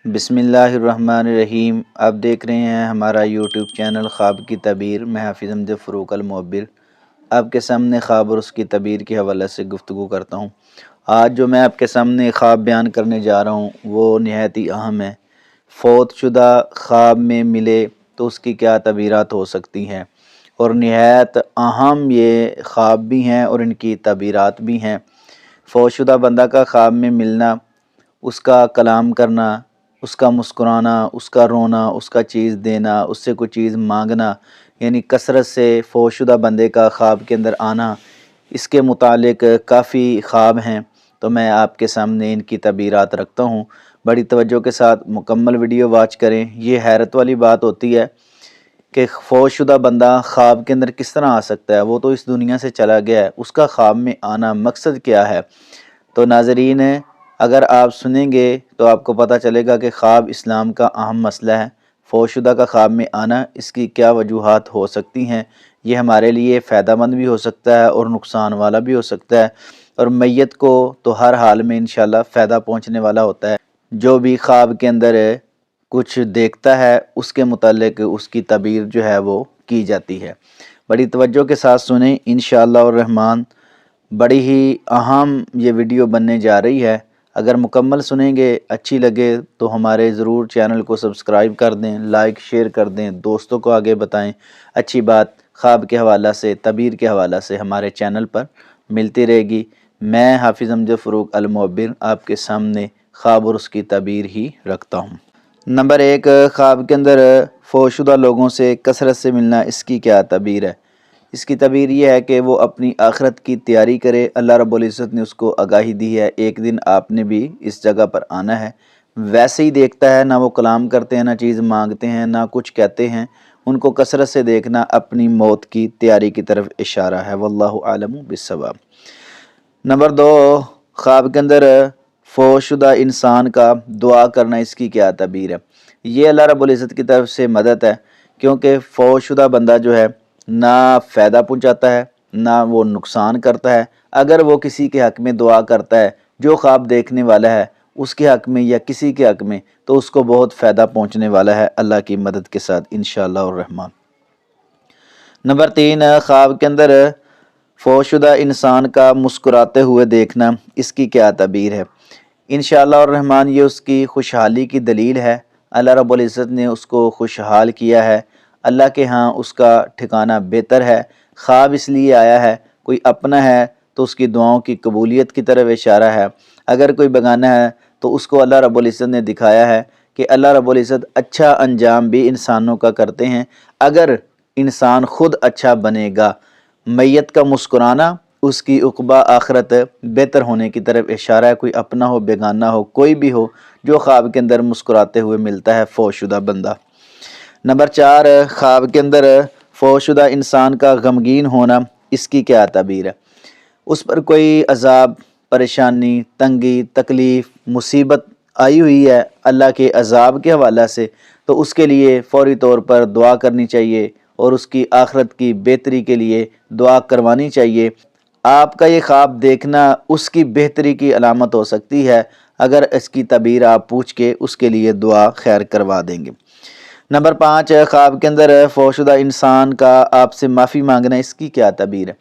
बिस्मिल्लाहिर्रहमानिर्रहीम। आप देख रहे हैं हमारा यूट्यूब चैनल ख्वाब की तबीर। मैं हाफिज़ अहमद फ़रूक अल-मुअब्बिर आपके सामने ख्वाब और उसकी तबीर के हवाले से गुफ्तगू करता हूँ। आज जो मैं आपके सामने ख्वाब बयान करने जा रहा हूँ वो नहायत ही अहम है। फ़ौत शुदा ख्वाब में मिले तो उसकी क्या तबीरात हो सकती हैं, और नहायत अहम ये ख्वाब भी हैं और इनकी तबीरात भी हैं। फ़ौत शुदा बंदा का ख्वाब में मिलना, उसका कलाम करना, उसका मुस्कुराना, उसका रोना, उसका चीज़ देना, उससे कोई चीज़ मांगना, यानी कसरत से फ़ौतशुदा बंदे का ख्वाब के अंदर आना, इसके मुतालिक काफ़ी ख्वाब हैं। तो मैं आपके सामने इनकी तबीरात रखता हूँ। बड़ी तवज्जो के साथ मुकम्मल वीडियो वॉच करें। ये हैरत वाली बात होती है कि फ़ौतशुदा बंदा ख्वाब के अंदर किस तरह आ सकता है। वो तो इस दुनिया से चला गया है, उसका ख्वाब में आना मकसद क्या है। तो नाज़रीन, अगर आप सुनेंगे तो आपको पता चलेगा कि ख्वाब इस्लाम का अहम मसला है। फ़ौतशुदा का ख्वाब में आना, इसकी क्या वजूहात हो सकती हैं। ये हमारे लिए फ़ायदेमंद भी हो सकता है और नुकसान वाला भी हो सकता है, और मैयत को तो हर हाल में इंशाल्लाह फ़ायदा पहुँचने वाला होता है। जो भी ख्वाब के अंदर कुछ देखता है उसके मुतालिक उसकी तबीर जो है वो की जाती है। बड़ी तवज्जो के साथ सुने, इंशाअल्लाह और रहमान बड़ी ही अहम ये वीडियो बनने जा रही है। अगर मुकम्मल सुनेंगे, अच्छी लगे तो हमारे ज़रूर चैनल को सब्सक्राइब कर दें, लाइक शेयर कर दें, दोस्तों को आगे बताएं। अच्छी बात ख्वाब के हवाला से, तबीर के हवाला से हमारे चैनल पर मिलती रहेगी। मैं हाफिज़ अहमद फ़रूक अल-मुअब्बिर आपके सामने ख्वाब और उसकी तबीर ही रखता हूँ। नंबर 1, ख्वाब के अंदर फ़ौतशुदा लोगों से कसरत से मिलना, इसकी क्या तबीर है। इसकी तबीर ये है कि वो अपनी आखिरत की तैयारी करे। अल्लाह रब्बुल इज़्ज़त ने उसको आगाही दी है, एक दिन आपने भी इस जगह पर आना है। वैसे ही देखता है, ना वो कलाम करते हैं, ना चीज़ मांगते हैं, ना कुछ कहते हैं। उनको कसरत से देखना अपनी मौत की तैयारी की तरफ इशारा है। वल्लाहु आलमु बिस्सवाब। नंबर 2, ख्वाब के अंदर फ़ौतशुदा इंसान का दुआ करना, इसकी क्या तबीर है। ये अल्लाह रब्बुल इज़्ज़त की तरफ से मदद है, क्योंकि फ़ौतशुदा बंदा जो है ना फ़ायदा पहुंचाता है ना वो नुकसान करता है। अगर वो किसी के हक़ में दुआ करता है, जो ख्वाब देखने वाला है उसके हक़ में या किसी के हक़ में, तो उसको बहुत फ़ायदा पहुंचने वाला है अल्लाह की मदद के साथ इंशाअल्लाह और रहमान। नंबर 3, ख्वाब के अंदर फ़ौतशुदा इंसान का मुस्कुराते हुए देखना, इसकी क्या तबीर है। इंशाअल्लाह और रहमान ये उसकी खुशहाली की दलील है। अल्लाह रब्बुल इज़्ज़त ने उसको खुशहाल किया है। अल्लाह के यहाँ उसका ठिकाना बेहतर है। ख्वाब इसलिए आया है, कोई अपना है तो उसकी दुआओं की कबूलियत की तरफ इशारा है। अगर कोई बेगाना है तो उसको अल्लाह रब्बुल इज़्ज़त ने दिखाया है कि अल्लाह रब्बुल इज़्ज़त अच्छा अंजाम भी इंसानों का करते हैं अगर इंसान खुद अच्छा बनेगा। मैयत का मुस्कुराना उसकी उक़बा आखिरत बेहतर होने की तरफ इशारा है। कोई अपना हो, बेगाना हो, कोई भी हो, जो ख्वाब के अंदर मुस्कुराते हुए मिलता है फ़ौतशुदा बंदा। नंबर 4, ख्वाब के अंदर फ़ौतशुदा इंसान का गमगीन होना, इसकी क्या तबीर है। उस पर कोई अज़ाब, परेशानी, तंगी, तकलीफ़, मुसीबत आई हुई है अल्लाह के अज़ाब के हवाला से, तो उसके लिए फ़ौरी तौर पर दुआ करनी चाहिए और उसकी आखिरत की बेहतरी के लिए दुआ करवानी चाहिए। आपका ये ख्वाब देखना उसकी बेहतरी की अलामत हो सकती है अगर इसकी तबीर आप पूछ के उसके लिए दुआ खैर करवा देंगे। नंबर 5, ख्वाब के अंदर फ़ौतशुदा इंसान का आपसे माफ़ी मांगना, इसकी क्या तबीर है।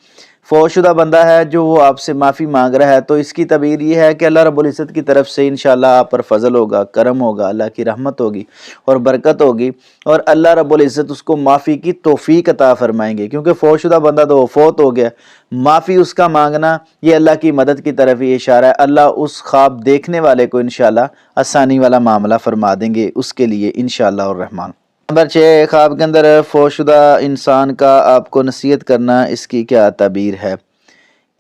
फ़ौतशुदा बंदा है जो वो आपसे माफ़ी मांग रहा है, तो इसकी तबीर ये है कि अल्लाह रब्बुल इज़्ज़त की तरफ से इंशाअल्लाह आप पर फ़ज़ल होगा, करम होगा, अल्लाह की रहमत होगी और बरकत होगी, और अल्लाह रब्बुल इज़्ज़त उसको माफ़ी की तौफ़ीक अता फ़रमाएंगे। क्योंकि फ़ौतशुदा बंदा तो फ़ौत हो गया, माफ़ी उसका मांगना ये अल्लाह की मदद की तरफ ही इशारा है। अल्लाह उस ख्वाब देखने वाले को इंशाअल्लाह आसानी वाला मामला फ़रमा देंगे उसके लिए इंशाअल्लाह और रहमान। नंबर 6, ख्वाब के अंदर फ़ौतशुदा इंसान का आपको नसीहत करना, इसकी क्या तबीर है।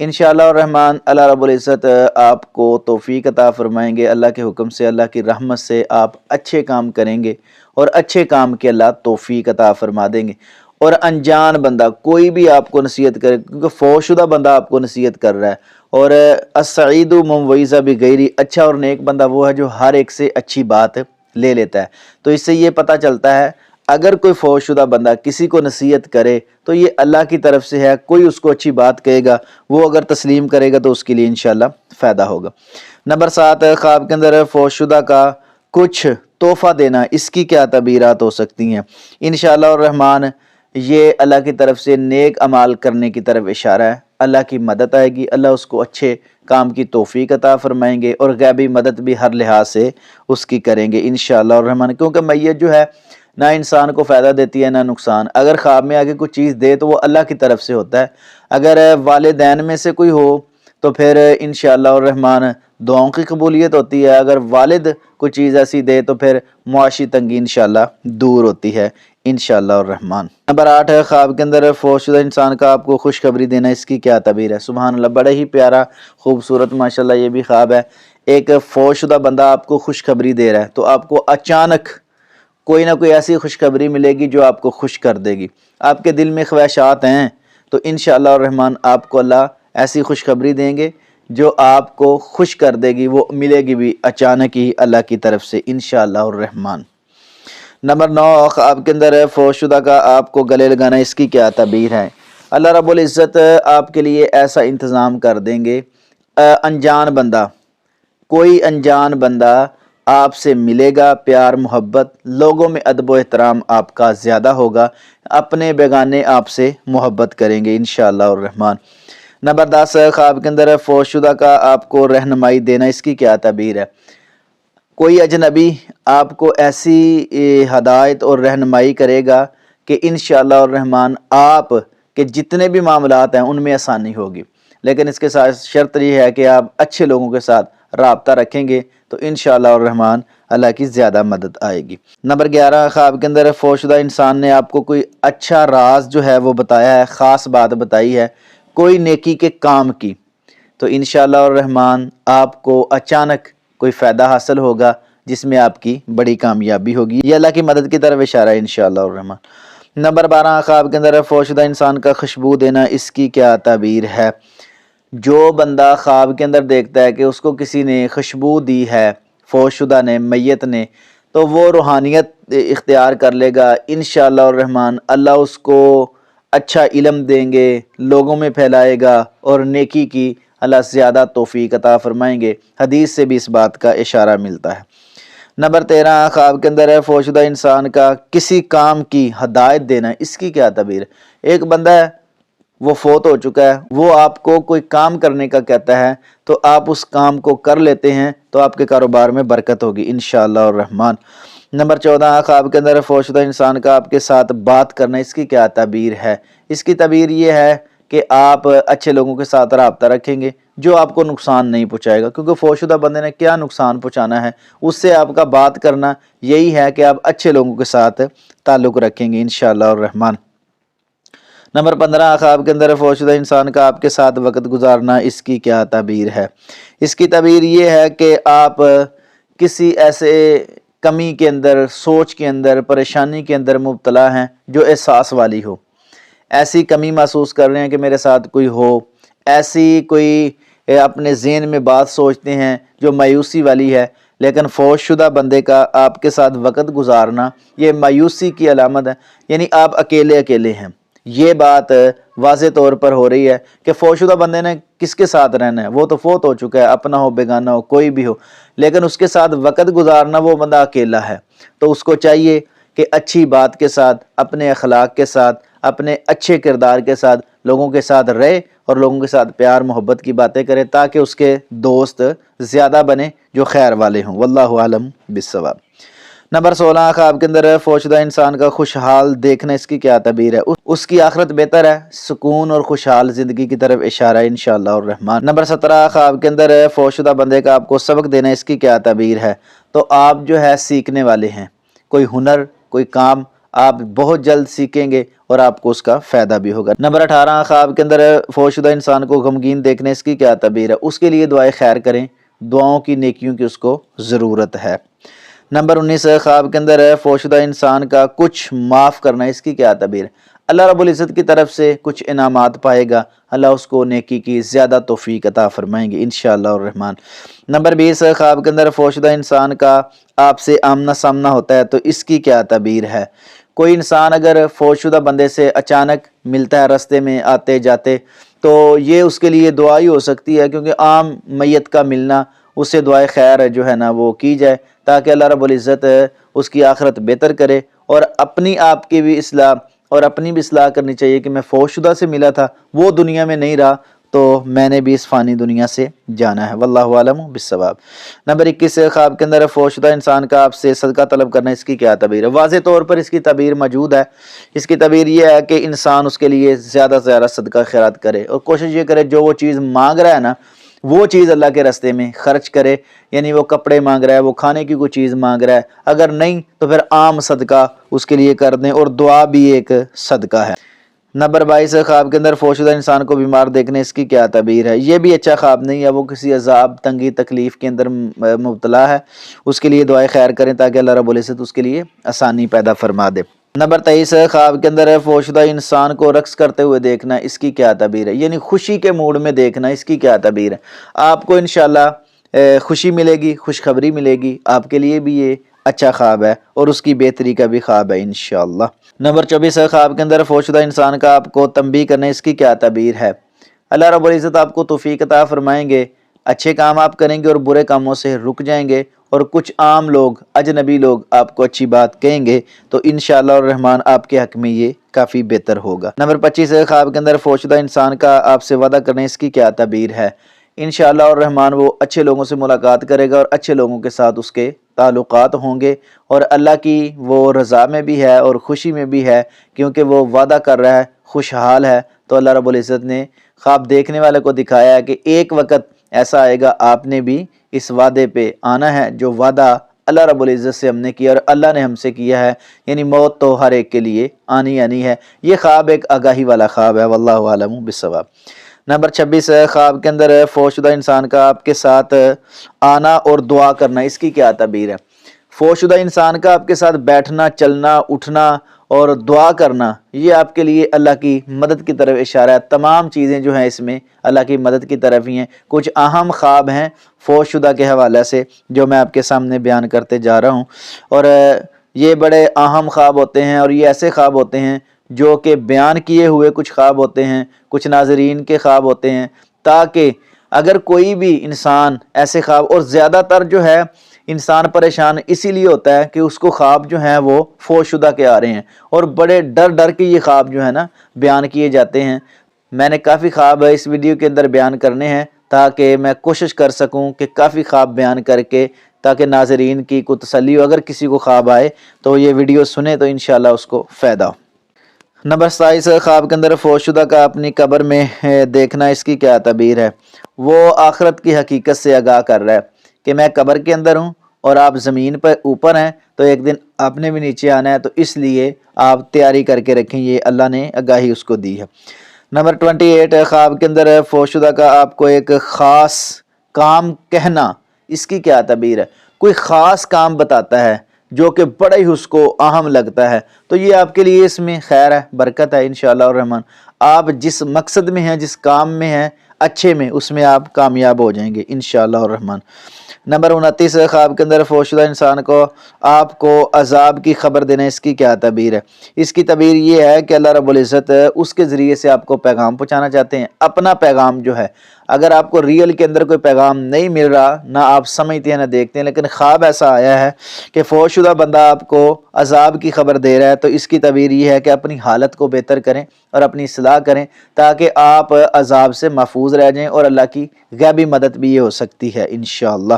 इंशाअल्लाह और रहमान अल्लाह रब्बुल इज़्ज़त आपको तौफ़ीक अता फ़रमाएंगे। अल्लाह के हुक्म से, अल्लाह की रहमत से आप अच्छे काम करेंगे और अच्छे काम के अल्लाह तौफ़ीक अता फ़रमा देंगे। और अनजान बंदा कोई भी आपको नसीहत करे, क्योंकि फ़ौतशुदा बंदा आपको नसीहत कर रहा है, और अस्सईदु मन वइज़ा बिगैरी, अच्छा और नेक बंदा वो है जो हर एक से अच्छी बात ले लेता है। तो इससे ये पता चलता है अगर कोई फ़ौतशुदा बंदा किसी को नसीहत करे तो ये अल्लाह की तरफ से है। कोई उसको अच्छी बात कहेगा, वो अगर तस्लीम करेगा तो उसके लिए इंशाअल्लाह फ़ायदा होगा। नंबर 7, ख्वाब के अंदर फ़ौतशुदा का कुछ तोहफ़ा देना, इसकी क्या तबीरात हो सकती हैं। इंशाअल्लाह अर्रहमान ये अल्लाह की तरफ से नेक अमाल करने की तरफ इशारा है। अल्लाह की मदद आएगी, अल्लाह उसको अच्छे काम की तौफीक अता फरमाएंगे और गैबी मदद भी हर लिहाज से उसकी करेंगे इंशाअल्लाह अर्रहमान। क्योंकि मैयत जो है ना इंसान को फ़ायदा देती है ना नुकसान। अगर ख्वाब में आगे कुछ चीज़ दे तो वो अल्लाह की तरफ से होता है। अगर वालिदैन में से कोई हो तो फिर इंशाअल्लाह अर्रहमान दुआओं की कबूलियत होती है। अगर वालिद कोई चीज़ ऐसी दे तो फिर मुआशी तंगी इंशाअल्लाह दूर होती है इंशाअल्लाह अर्रहमान। नंबर 8 है ख्वाब के अंदर फौशुदा इंसान का आपको खुशखबरी देना, इसकी क्या तबीर है। सुभान अल्लाह, बड़ा ही प्यारा खूबसूरत माशाअल्लाह ये भी ख्वाब है। एक फौशुदा बंदा आपको खुशखबरी दे रहा है तो आपको अचानक कोई ना कोई ऐसी खुशखबरी मिलेगी जो आपको खुश कर देगी। आपके दिल में ख्वाहिशात हैं तो इंशाअल्लाह अर्रहमान आपको अल्लाह ऐसी खुशखबरी देंगे जो आपको खुश कर देगी, वो मिलेगी भी अचानक ही अल्लाह की तरफ से इंशाअल्लाह अर्रहमान। नंबर 9 ख्वाब के अंदर है फौशुदा का आपको गले लगाना, इसकी क्या तबीर है। अल्लाह रब्बुल इज़्ज़त आपके लिए ऐसा इंतज़ाम कर देंगे, अनजान बंदा, कोई अनजान बंदा आपसे मिलेगा, प्यार मोहब्बत, लोगों में अदब व एहतराम आपका ज़्यादा होगा, अपने बेगाने आपसे मोहब्बत करेंगे इंशाअल्लाह अर्रहमान। नंबर 10 ख्वाब के अंदर फौशुदा का आपको रहनुमाई देना, इसकी क्या तबीर है। कोई अजनबी आपको ऐसी हदायत और रहनुमाई करेगा कि इंशाअल्लाह अर्रहमान आप के जितने भी मामलात हैं उनमें आसानी होगी। लेकिन इसके साथ शर्त ये है कि आप अच्छे लोगों के साथ राब्ता रखेंगे तो इंशाअल्लाह अर्रहमान अल्लाह की ज़्यादा मदद आएगी। नंबर 11 ख्वाब के अंदर फौशुदा इंसान ने आपको कोई अच्छा राज जो है वो बताया है, ख़ास बात बताई है कोई नेकी के काम की, तो इंशाअल्लाह अर्रहमान आपको अचानक कोई फ़ायदा हासिल होगा जिसमें आपकी बड़ी कामयाबी होगी। ये अल्लाह की मदद की तरफ इशारा है इंशाअल्लाह अर्रहमान। नंबर 12 ख्वाब के अंदर फौशुदा इंसान का खुशबू देना, इसकी क्या तबीर है। जो बंदा ख्वाब के अंदर देखता है कि उसको किसी ने खुशबू दी है, फौशुदा ने, मैयत ने, तो वो रूहानियत इख्तियार कर लेगा इंशाअल्लाह अर्रहमान। अल्लाह उसको अच्छा इल्म देंगे, लोगों में फैलाएगा और नेकी की अल्लाह ज़्यादा तौफीक अता फरमाएंगे। हदीस से भी इस बात का इशारा मिलता है। नंबर 13 ख्वाब के अंदर है फौशुदा इंसान का किसी काम की हदायत देना, इसकी क्या तबीर। एक बंदा है वो फोत हो चुका है, वो आपको कोई काम करने का कहता है तो आप उस काम को कर लेते हैं तो आपके कारोबार में बरकत होगी इंशाअल्लाह अर्रहमान। नंबर 14 ख्वाब के अंदर फौशुदा इंसान का आपके साथ बात करना, इसकी क्या तबीर है। इसकी तबीर ये है कि आप अच्छे लोगों के साथ राब्ता रखेंगे जो आपको नुकसान नहीं पहुंचाएगा, क्योंकि फौशुदा बंदे ने क्या नुकसान पहुंचाना है, उससे आपका बात करना यही है कि आप अच्छे लोगों के साथ ताल्लुक़ रखेंगे इंशाअल्लाह अर्रहमान। नंबर 15 ख्वाब के अंदर फौशुदा इंसान का आपके साथ वक्त गुजारना, इसकी क्या तबीर है। इसकी तबीर ये है कि आप किसी ऐसे कमी के अंदर, सोच के अंदर, परेशानी के अंदर मुब्तला हैं जो एहसास वाली हो। ऐसी कमी महसूस कर रहे हैं कि मेरे साथ कोई हो, ऐसी कोई अपने ज़हन में बात सोचते हैं जो मायूसी वाली है, लेकिन फौशुदा बंदे का आपके साथ वक्त गुजारना ये मायूसी की अलामत है, यानी आप अकेले अकेले हैं। ये बात वाज़े तौर पर हो रही है कि फौशुदा बंदे ने किसके साथ रहना है, वो तो फोत हो चुका है, अपना हो बेगाना हो कोई भी हो, लेकिन उसके साथ वक्त गुजारना वो बंदा अकेला है। तो उसको चाहिए कि अच्छी बात के साथ, अपने अखलाक के साथ, अपने अच्छे किरदार के साथ लोगों के साथ रहे और लोगों के साथ प्यार मोहब्बत की बातें करे ताकि उसके दोस्त ज़्यादा बने जो खैर वाले हों। वल्लाहु आलम बिस्सवाब। नंबर 16 ख्वाब के अंदर फौशुदा इंसान का खुशहाल देखना, इसकी क्या तबीर है। उसकी आखिरत बेहतर है, सुकून और खुशहाल ज़िंदगी की तरफ इशारा है इंशाअल्लाह अर्रहमान। नंबर 17 ख्वाब के अंदर फौशुदा बंदे का आपको सबक देना, इसकी क्या तबीर है। तो आप जो है सीखने वाले हैं, कोई हुनर, कोई काम आप बहुत जल्द सीखेंगे और आपको उसका फ़ायदा भी होगा। नंबर 18 ख्वाब के अंदर फौशुदा इंसान को गमगीन देखने, इसकी क्या तबीर है। उसके लिए दुआए खैर करें, दुआओं की, नेकियों की उसको ज़रूरत है। नंबर 19 ख्वाब के अंदर फौशुदा इंसान का कुछ माफ़ करना, इसकी क्या तबीर है। अल्लाह रब्बुल इज़्ज़त की तरफ से कुछ इनामात पाएगा, अल्लाह उसको नेकी की ज़्यादा तौफीक अता फरमाएंगे इंशाअल्लाह अर्रहमान। नंबर 20 ख्वाब के अंदर फौशुदा इंसान का आपसे आमना सामना होता है तो इसकी क्या तबीर है। कोई इंसान अगर फौशुदा बंदे से अचानक मिलता है रास्ते में आते जाते तो ये उसके लिए दुआ ही हो सकती है, क्योंकि आम मैयत का मिलना, उससे दुआए खैर जो है ना वो की जाए تاکہ اللہ رب العزت اس کی آخرت بہتر کرے، اور اپنی آپ کی بھی اصلاح اور اپنی بھی اصلاح کرنی چاہیے کہ میں فوت شدہ سے ملا تھا، وہ دنیا میں نہیں رہا، تو میں نے بھی اس فانی دنیا سے جانا ہے۔ واللہ عالم بالصواب۔ نمبر 21 خواب کے اندر فوت شدہ انسان کا آپ سے صدقہ طلب کرنا، اس کی کیا تعبیر ہے؟ واضح طور پر اس کی تعبیر موجود ہے۔ اس کی تعبیر یہ ہے کہ انسان اس کے لیے زیادہ سے زیادہ صدقہ خیرات کرے، اور کوشش یہ کرے جو وہ چیز مانگ رہا ہے نا وہ چیز اللہ کے راستے میں خرچ کرے، یعنی وہ کپڑے مانگ رہا ہے، وہ کھانے کی کوئی چیز مانگ رہا ہے، اگر نہیں تو پھر عام صدقہ اس کے لیے کر دیں، اور دعا بھی ایک صدقہ ہے۔ نمبر 22 خواب کے اندر فوت شدہ انسان کو بیمار دیکھنے، اس کی کیا تعبیر ہے؟ یہ بھی اچھا خواب نہیں ہے، وہ کسی عذاب، تنگی، تکلیف کے اندر مبتلا ہے، اس کے لیے دعائیں خیر کریں تاکہ اللہ رب العزت اس کے لیے آسانی پیدا فرما دے۔ نمبر 23 خواب کے اندر فوت شدہ انسان کو رقص کرتے ہوئے دیکھنا، اس کی کیا تعبیر ہے؟ یعنی خوشی کے موڈ میں دیکھنا، اس کی کیا تعبیر ہے؟ آپ کو انشاءاللہ خوشی ملے گی، خوشخبری ملے گی، آپ کے لیے بھی یہ اچھا خواب ہے، اور اس کی بہتری کا بھی خواب ہے انشاءاللہ۔ نمبر 24 خواب کے اندر فوت شدہ انسان کا آپ کو تنبیہ کرنا، اس کی کیا تعبیر ہے؟ اللہ رب العزت آپ کو توفیق عطا فرمائیں گے، اچھے کام آپ کریں گے اور برے کاموں سے رک جائیں گے، اور کچھ عام لوگ، اجنبی لوگ آپ کو اچھی بات کہیں گے، تو انشاءاللہ الرحمن آپ کے حق میں یہ کافی بہتر ہوگا۔ نمبر 25 خواب کے اندر فوت شدہ انسان کا آپ سے وعدہ کرنا، اس کی کیا تعبیر ہے؟ انشاءاللہ الرحمن وہ اچھے لوگوں سے ملاقات کرے گا، اور اچھے لوگوں کے ساتھ اس کے تعلقات ہوں گے، اور اللہ کی وہ رضا میں بھی ہے اور خوشی میں بھی ہے، کیونکہ وہ وعدہ کر رہا ہے، خوشحال ہے۔ تو اللہ رب العزت نے خواب دیکھنے والے کو دکھایا ہے کہ ایک وقت ایسا آئے گا، آپ نے بھی اس وعدے پہ آنا ہے جو وعدہ اللہ رب العزت سے ہم نے کیا اور اللہ نے ہم سے کیا ہے، یعنی موت تو ہر ایک کے لیے آنی ہے۔ یہ خواب ایک آگاہی والا خواب ہے، واللہ عالم بالصواب۔ نمبر 26 خواب کے اندر فوت شدہ انسان کا آپ کے ساتھ آنا اور دعا کرنا، اس کی کیا تعبیر ہے؟ فوت شدہ انسان کا آپ کے ساتھ بیٹھنا، چلنا، اٹھنا اور دعا کرنا، یہ آپ کے لیے اللہ کی مدد کی طرف اشارہ ہے۔ تمام چیزیں جو ہیں اس میں اللہ کی مدد کی طرف ہی ہیں۔ کچھ اہم خواب ہیں فوت شدہ کے حوالے سے جو میں آپ کے سامنے بیان کرتے جا رہا ہوں، اور یہ بڑے اہم خواب ہوتے ہیں، اور یہ ایسے خواب ہوتے ہیں جو کہ بیان کیے ہوئے کچھ خواب ہوتے ہیں، کچھ ناظرین کے خواب ہوتے ہیں، تاکہ اگر کوئی بھی انسان ایسے خواب، اور زیادہ تر جو ہے انسان پریشان اسی لیے ہوتا ہے کہ اس کو خواب جو ہیں وہ فوت شدہ کے آ رہے ہیں، اور بڑے ڈر کے یہ خواب جو ہے نا بیان کیے جاتے ہیں۔ میں نے کافی خواب اس ویڈیو کے اندر بیان کرنے ہیں تاکہ میں کوشش کر سکوں کہ کافی خواب بیان کر کے، تاکہ ناظرین کی کو تسلی ہو، اگر کسی کو خواب آئے تو یہ ویڈیو سنے تو انشاءاللہ اس کو فائدہ ہو۔ نمبر 27 خواب کے اندر فوت شدہ کا اپنی قبر میں دیکھنا، اس کی کیا تعبیر ہے؟ وہ آخرت کی حقیقت سے آگاہ کر رہا ہے کہ میں قبر کے اندر ہوں اور آپ زمین پر اوپر ہیں، تو ایک دن آپ نے بھی نیچے آنا ہے، تو اس لیے آپ تیاری کر کے رکھیں، یہ اللہ نے آگاہی اس کو دی ہے۔ نمبر 28 خواب کے اندر فوت شدہ کا آپ کو ایک خاص کام کہنا، اس کی کیا تعبیر ہے؟ کوئی خاص کام بتاتا ہے جو کہ بڑا ہی اس کو اہم لگتا ہے، تو یہ آپ کے لیے اس میں خیر ہے، برکت ہے انشاءاللہ الرحمن۔ آپ جس مقصد میں ہیں، جس کام میں ہیں، اچھے میں، اس میں آپ کامیاب ہو جائیں گے انشاءاللہ الرحمن۔ نمبر 29 خواب کے اندر فوت شدہ انسان کو آپ کو عذاب کی خبر دینا، اس کی کیا تعبیر ہے؟ اس کی تعبیر یہ ہے کہ اللہ رب العزت اس کے ذریعے سے آپ کو پیغام پہنچانا چاہتے ہیں، اپنا پیغام جو ہے۔ اگر آپ کو ریئل کے اندر کوئی پیغام نہیں مل رہا، نہ آپ سمجھتے ہیں نہ دیکھتے ہیں، لیکن خواب ایسا آیا ہے کہ فوت شدہ بندہ آپ کو عذاب کی خبر دے رہا ہے، تو اس کی تعبیر یہ ہے کہ اپنی حالت کو بہتر کریں اور اپنی اصلاح کریں تاکہ آپ عذاب سے محفوظ رہ جائیں، اور اللہ کی غیبی مدد بھی یہ ہو سکتی ہے انشاءاللہ۔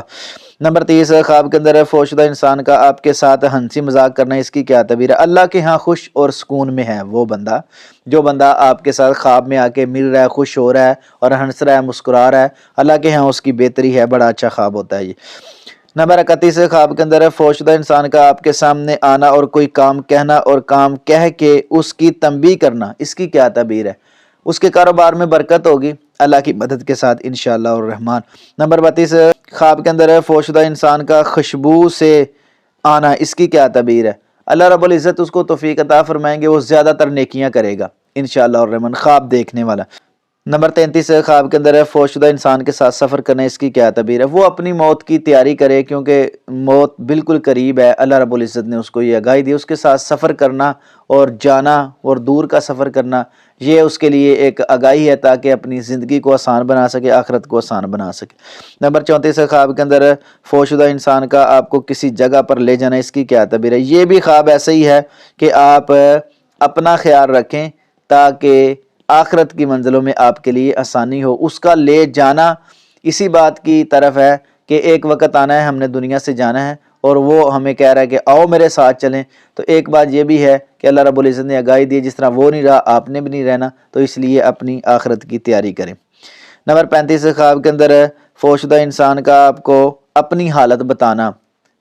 نمبر 30 خواب کے اندر فوت شدہ انسان کا آپ کے ساتھ ہنسی مذاق کرنا، اس کی کیا تعبیر ہے؟ اللہ کے ہاں خوش اور سکون میں ہے وہ بندہ، جو بندہ آپ کے ساتھ خواب میں آ کے مل رہا ہے، خوش ہو رہا ہے اور ہنس رہا ہے، مسکرا رہا ہے، اللہ کے ہاں اس کی بہتری ہے، بڑا اچھا خواب ہوتا ہے یہ۔ نمبر 31 خواب کے اندر فوت شدہ انسان کا آپ کے سامنے آنا اور کوئی کام کہنا اور کام کہہ کے اس کی تنبیہ کرنا، اس کی کیا تعبیر ہے؟ اس کے کاروبار میں برکت ہوگی اللہ کی مدد کے ساتھ انشاءاللہ الرحمن۔ نمبر 32 خواب کے اندر فوت شدہ انسان کا خوشبو سے آنا، اس کی کیا تعبیر ہے؟ اللہ رب العزت اس کو توفیق عطا فرمائیں گے، وہ زیادہ تر نیکیاں کرے گا انشاءاللہ الرحمن، خواب دیکھنے والا۔ नंबर 33 ख्वाब के अंदर है फौशशुदा इंसान के साथ सफ़र करना, इसकी क्या तबीर है? वो अपनी मौत की तैयारी करे क्योंकि मौत बिल्कुल करीब है। अल्लाह रब्बुल इज़्ज़त ने उसको ये आगाही दी। उसके साथ सफ़र करना और जाना और दूर का सफ़र करना, ये उसके लिए एक आगाही है ताकि अपनी ज़िंदगी को आसान बना सके, आखिरत को आसान बना सके। नंबर 34 ख्वाब के अंदर फौशशुदा इंसान का आपको किसी जगह पर ले जाना, इसकी क्या तबीर है? ये भी ख्वाब ऐसा ही है कि आप अपना ख्याल रखें ताकि आखिरत की मंजिलों में आपके लिए आसानी हो। उसका ले जाना इसी बात की तरफ है कि एक वक्त आना है, हमने दुनिया से जाना है और वो हमें कह रहा है कि आओ मेरे साथ चलें। तो एक बात ये भी है कि अल्लाह रब्बुल इज़्ज़त ने आगाही दी, जिस तरह वो नहीं रहा आपने भी नहीं रहना, तो इसलिए अपनी आखिरत की तैयारी करें। नंबर 35 ख्वाब के अंदर है फौशशुदा इंसान का आपको अपनी हालत बताना,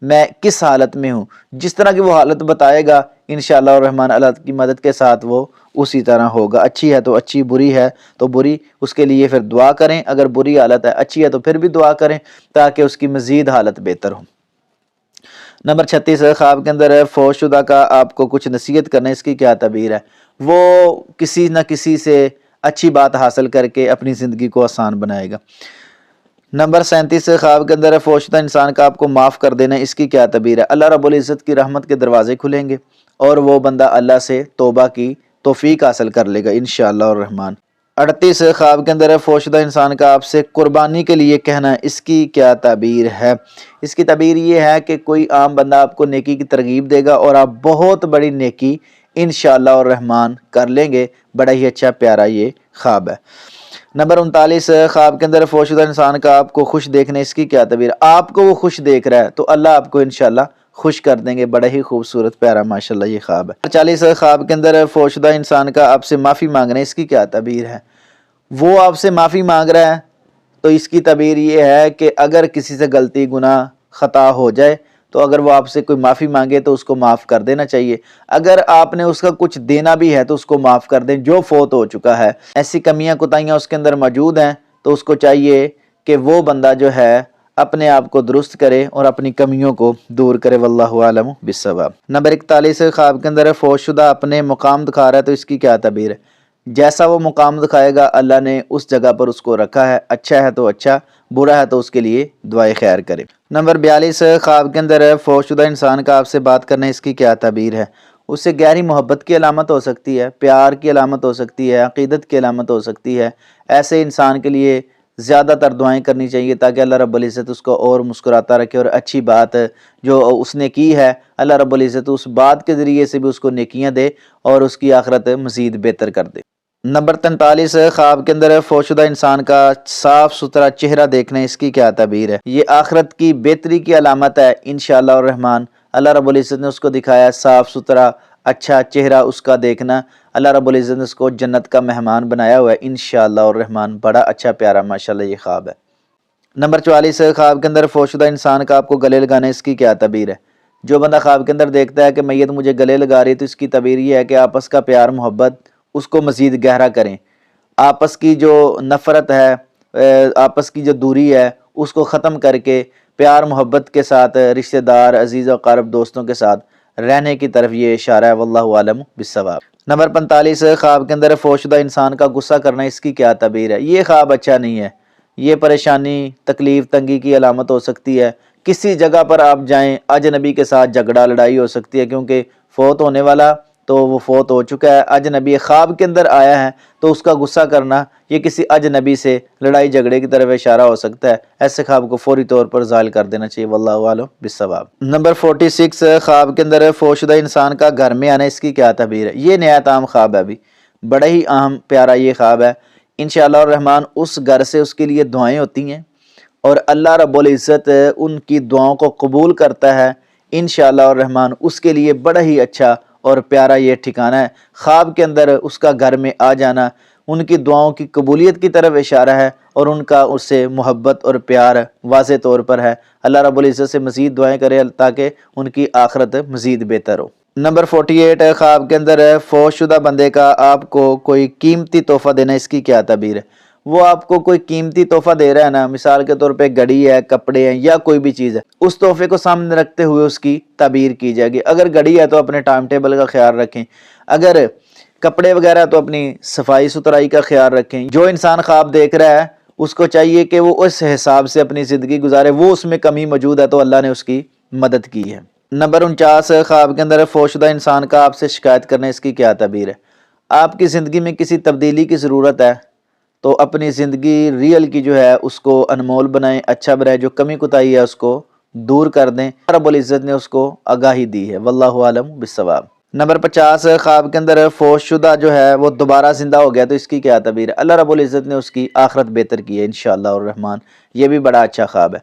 मैं किस हालत में हूँ। जिस तरह की वो हालत बताएगा इंशाअल्लाह रहमान अल्लाह की मदद के साथ वो उसी तरह होगा। अच्छी है तो अच्छी, बुरी है तो बुरी, उसके लिए फिर दुआ करें। अगर बुरी हालत है, अच्छी है तो फिर भी दुआ करें ताकि उसकी मज़ीद हालत बेहतर हो। नंबर 36 ख्वाब के अंदर है फौशशुदा का आपको कुछ नसीहत करना, इसकी क्या तबीर है? वो किसी न किसी से अच्छी बात हासिल करके अपनी ज़िंदगी को आसान बनाएगा। नंबर 37 ख्वाब के अंदर है फौशशुदा इंसान का आपको माफ़ कर देना, इसकी क्या तबीर है? अल्लाह रब्बुल इज़्ज़त की रहमत के दरवाजे खुलेंगे और वो बंदा अल्लाह से तौबा की तौफीक हासिल कर लेगा इंशाअल्लाह और रहमान। 38 ख्वाब के अंदर है फौशशुदा इंसान का आपसे कुर्बानी के लिए कहना, इसकी क्या तबीर है? इसकी तबीर ये है कि कोई आम बंदा आपको नेकी की तरगीब देगा और आप बहुत बड़ी नेकी इंशाअल्लाह और रहमान कर लेंगे। बड़ा ही अच्छा प्यारा ये ख्वाब है। नंबर 39 ख्वाब के अंदर फौशशुदा इंसान का आपको खुश देखने, इसकी क्या तबीर? आपको वो खुश देख रहा है तो अल्लाह आपको इंशाअल्लाह खुश कर देंगे। बड़ा ही खूबसूरत प्यारा माशाल्लाह ये ख्वाब है। 40 ख्वाब के अंदर फौशशुदा इंसान का आपसे माफ़ी मांगना, इसकी क्या तबीर है? वो आपसे माफ़ी मांग रहा है तो इसकी तबीर ये है कि अगर किसी से गलती गुनाह ख़ता हो जाए तो अगर वो आपसे कोई माफ़ी मांगे तो उसको माफ़ कर देना चाहिए। अगर आपने उसका कुछ देना भी है तो उसको माफ़ कर दें, जो फोत हो चुका है। ऐसी कमियां कोताहियां उसके अंदर मौजूद हैं तो उसको चाहिए कि वो बंदा जो है अपने आप को दुरुस्त करे और अपनी कमियों को दूर करे। वल्लाहु आलम बिस्सवाब। नंबर 41 ख्वाब के अंदर है फौशशुदा अपने मुकाम दिखा रहा है, तो इसकी क्या तबीर है? जैसा वो मुकाम दिखाएगा अल्लाह ने उस जगह पर उसको रखा है। अच्छा है तो अच्छा, बुरा है तो उसके लिए दुआए खैर करे। नंबर 42 ख्वाब के अंदर है फौशशुदा इंसान का आपसे बात करना, इसकी क्या तबीर है? उससे गहरी मोहब्बत की अलामत हो सकती है, प्यार की अलामत हो सकती है, अक़ीदत की अलामत हो सकती है। ऐसे इंसान के लिए ज़्यादातर दुआएं करनी चाहिए ताकि अल्लाह रब्बुल इज़्ज़त उसको और मुस्कुराता रखे और अच्छी बात जो उसने की है अल्लाह रब्बुल इज़्ज़त उस बात के ज़रिए से भी उसको नेकियां दे और उसकी आखिरत मज़ीद बेहतर कर दे। नंबर 43 ख्वाब के अंदर है फौशशुदा इंसान का साफ सुथरा चेहरा देखना, इसकी क्या तबीर है? ये आखिरत की बेहतरी की अलामत है इंशाअल्लाह और रहमान। अल्लाह रब्बुल इज़्ज़त ने उसको दिखाया साफ सुथरा अच्छा चेहरा उसका देखना। अल्लाह रब्बुल इज़्ज़त ने उसको जन्नत का मेहमान बनाया हुआ है इंशाअल्लाह और रहमान। बड़ा अच्छा प्यारा माशाल्लाह ये ख्वाब है। नंबर 44 ख्वाब के अंदर फौशशुदा इंसान का आपको गले लगाना, इसकी क्या तबीर है? जो बंदा ख्वाब के अंदर देखता है कि मैयत मुझे गले लगा रही है तो इसकी तबीर ये है कि आपस का प्यार मोहब्बत उसको मज़ीद गहरा करें। आपस की जो नफ़रत है, आपस की जो दूरी है उसको ख़त्म करके प्यार मोहब्बत के साथ रिश्तेदार अजीज़ और क़रीब दोस्तों के साथ रहने की तरफ ये इशारा है। वल्लाहु आलम बिस्सवाब। नंबर 45 ख्वाब के अंदर फौशशुदा इंसान का गुस्सा करना, इसकी क्या तबीर है? ये ख्वाब अच्छा नहीं है। ये परेशानी तकलीफ़ तंगी की अलामत हो सकती है। किसी जगह पर आप जाएं अजनबी के साथ झगड़ा लड़ाई हो सकती है क्योंकि फ़ौत होने वाला तो वो फ़ौत हो चुका है। अजनबी ख्वाब के अंदर आया है तो उसका गुस्सा करना ये किसी अजनबी से लड़ाई झगड़े की तरफ इशारा हो सकता है। ऐसे ख्वाब को फौरी तौर पर ज़ायल कर देना चाहिए। वल्लाहु आलम बिस्सवाब। नंबर 46 ख्वाब के अंदर फौशशुदा इंसान का घर में आना, इसकी क्या तबीर है? ये नया ताम ख्वाब है, अभी बड़ा ही अहम प्यारा ये ख्वाब है। इंशाअल्लाह रहमान उस घर से उसके लिए दुआएं होती हैं और अल्लाह रब्बुल इज़्ज़त उनकी दुआओं को कबूल करता है इंशाअल्लाह रहमान। उसके लिए बड़ा ही अच्छा और प्यारा ये ठिकाना है। ख्वाब के अंदर उसका घर में आ जाना उनकी दुआओं की कबूलियत की तरफ इशारा है और उनका उससे मोहब्बत और प्यार वाज़े तौर पर है। अल्लाह रब्बुल इज़्ज़त से मज़ीद दुआएं करे ताकि उनकी आखिरत मज़ीद बेहतर हो। नंबर 48 ख्वाब के अंदर है फौशशुदा बंदे का आपको कोई कीमती तोहफ़ा देना, इसकी क्या तबीर है? वो आपको कोई कीमती तोहफ़ा दे रहा है ना, मिसाल के तौर पे घड़ी है, कपड़े हैं या कोई भी चीज़ है, उस तोहफे को सामने रखते हुए उसकी तबीर की जाएगी। अगर घड़ी है तो अपने टाइम टेबल का ख्याल रखें। अगर کپڑے وغیرہ تو اپنی صفائی ستھرائی کا خیال رکھیں. جو انسان خواب دیکھ رہا ہے اس کو چاہیے کہ وہ اس حساب سے اپنی زندگی گزارے. وہ اس میں کمی موجود ہے تو اللہ نے اس کی مدد کی ہے. نمبر 49 خواب کے اندر فوت شدہ انسان کا آپ سے شکایت کرنے اس کی کیا تعبیر ہے؟ آپ کی زندگی میں کسی تبدیلی کی ضرورت ہے تو اپنی زندگی ریئل کی جو ہے اس کو انمول بنائیں، اچھا بنائیں، جو کمی کوتاہی ہے اس کو دور کر دیں. رب العزت نے اس کو آگاہی دی ہے. واللہ عالم بالصواب. نمبر 50 خواب کے اندر فوت شدہ جو ہے وہ دوبارہ زندہ ہو گیا تو اس کی کیا تعبیر ہے؟ اللہ رب العزت نے اس کی آخرت بہتر کی ہے انشاءاللہ الرحمن. یہ بھی بڑا اچھا خواب ہے.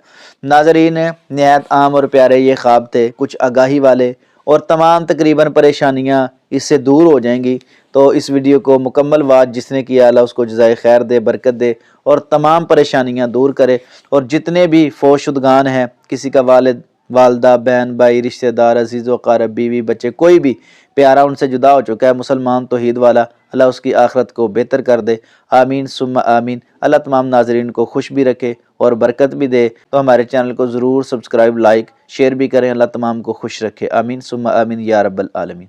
ناظرین نہایت عام اور پیارے یہ خواب تھے، کچھ آگاہی والے، اور تمام تقریباً پریشانیاں اس سے دور ہو جائیں گی. تو اس ویڈیو کو مکمل واچ جس نے کیا اللہ اس کو جزائے خیر دے، برکت دے اور تمام پریشانیاں دور کرے. اور جتنے بھی فوت شدگان ہیں، کسی کا والد، والدہ، بہن، بھائی، رشتہ دار، عزیز و اقارب، بیوی، بچے، کوئی بھی پیارا ان سے جدا ہو چکا ہے مسلمان توحید والا، اللہ اس کی آخرت کو بہتر کر دے. آمین ثم آمین. اللہ تمام ناظرین کو خوش بھی رکھے اور برکت بھی دے. تو ہمارے چینل کو ضرور سبسکرائب، لائک، شیئر بھی کریں. اللہ تمام کو خوش رکھے. آمین ثم آمین یا رب العالمین.